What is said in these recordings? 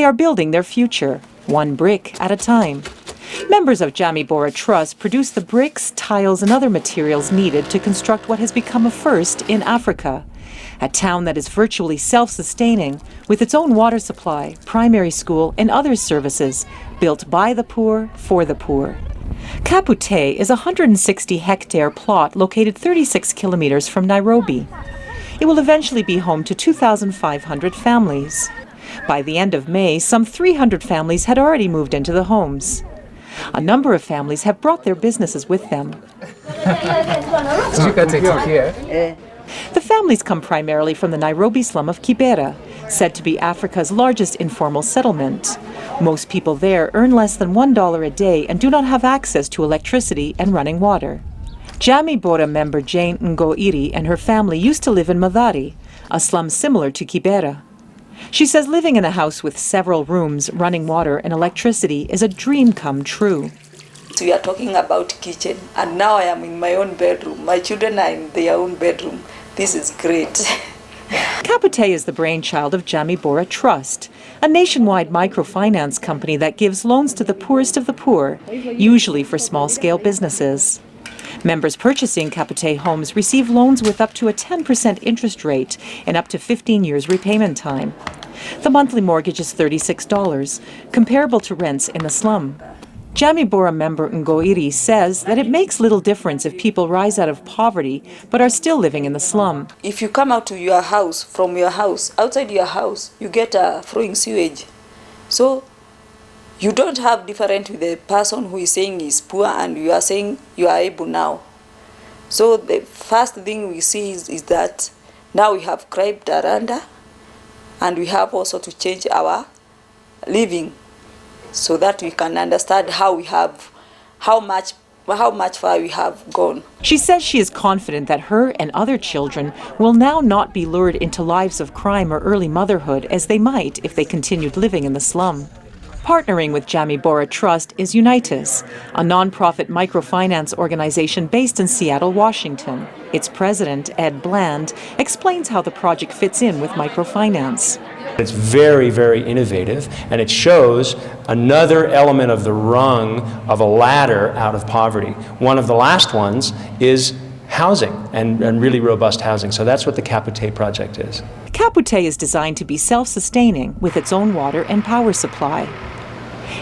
they are building their future, one brick at a time. Members of Jamii Bora Trust produce the bricks, tiles, and other materials needed to construct what has become a first in Africa. A town that is virtually self-sustaining, with its own water supply, primary school, and other services, built by the poor, for the poor. Kaputei is a 160-hectare plot located 36 kilometers from Nairobi. It will eventually be home to 2,500 families. By the end of May, some 300 families had already moved into the homes. A number of families have brought their businesses with them. The families come primarily from the Nairobi slum of Kibera, said to be Africa's largest informal settlement. Most people there earn less than $1 a day and do not have access to electricity and running water. Jamii Bora member Jane Ngoiri and her family used to live in Mathari, a slum similar to Kibera. She says living in a house with several rooms, running water and electricity is a dream come true. We are talking about kitchen, and now I am in my own bedroom. My children are in their own bedroom. This is great. Kaputei is the brainchild of Jamii Bora Trust, a nationwide microfinance company that gives loans to the poorest of the poor, usually for small-scale businesses. Members purchasing Kaputei homes receive loans with up to a 10% interest rate and up to 15 years repayment time. The monthly mortgage is $36, comparable to rents in the slum. Jamii Bora member Ngoiri says that it makes little difference if people rise out of poverty but are still living in the slum. If you come out to your house, from your house, outside your house, you get a flowing sewage. So you don't have different with the person who is saying is poor and you are saying you are able now. So the first thing we see is that now we have cribed Aranda, and we have also to change our living so that we can understand how much far we have gone. She says she is confident that her and other children will now not be lured into lives of crime or early motherhood as they might if they continued living in the slum. Partnering with Jamii Bora Trust is Unitas, a nonprofit microfinance organization based in Seattle, Washington. Its president, Ed Bland, explains how the project fits in with microfinance. It's very, very innovative, and it shows another element of the rung of a ladder out of poverty. One of the last ones is housing, and really robust housing. So that's what the Kaputei project is. Kaputei is designed to be self-sustaining with its own water and power supply.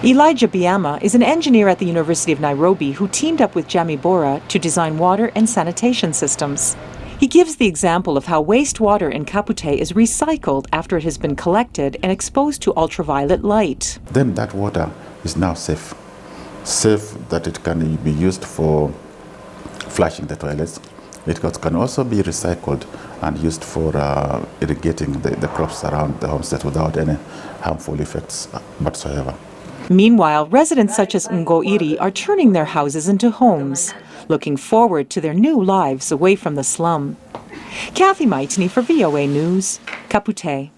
Elijah Biama is an engineer at the University of Nairobi who teamed up with Jamii Bora to design water and sanitation systems. He gives the example of how wastewater in Kaputei is recycled after it has been collected and exposed to ultraviolet light. Then that water is now safe that it can be used for flushing the toilets. It can also be recycled and used for irrigating the crops around the homestead without any harmful effects whatsoever. Meanwhile, residents such as Ngoiri are turning their houses into homes, looking forward to their new lives away from the slum. Cathy Majtenyi for VOA News, Kaputei.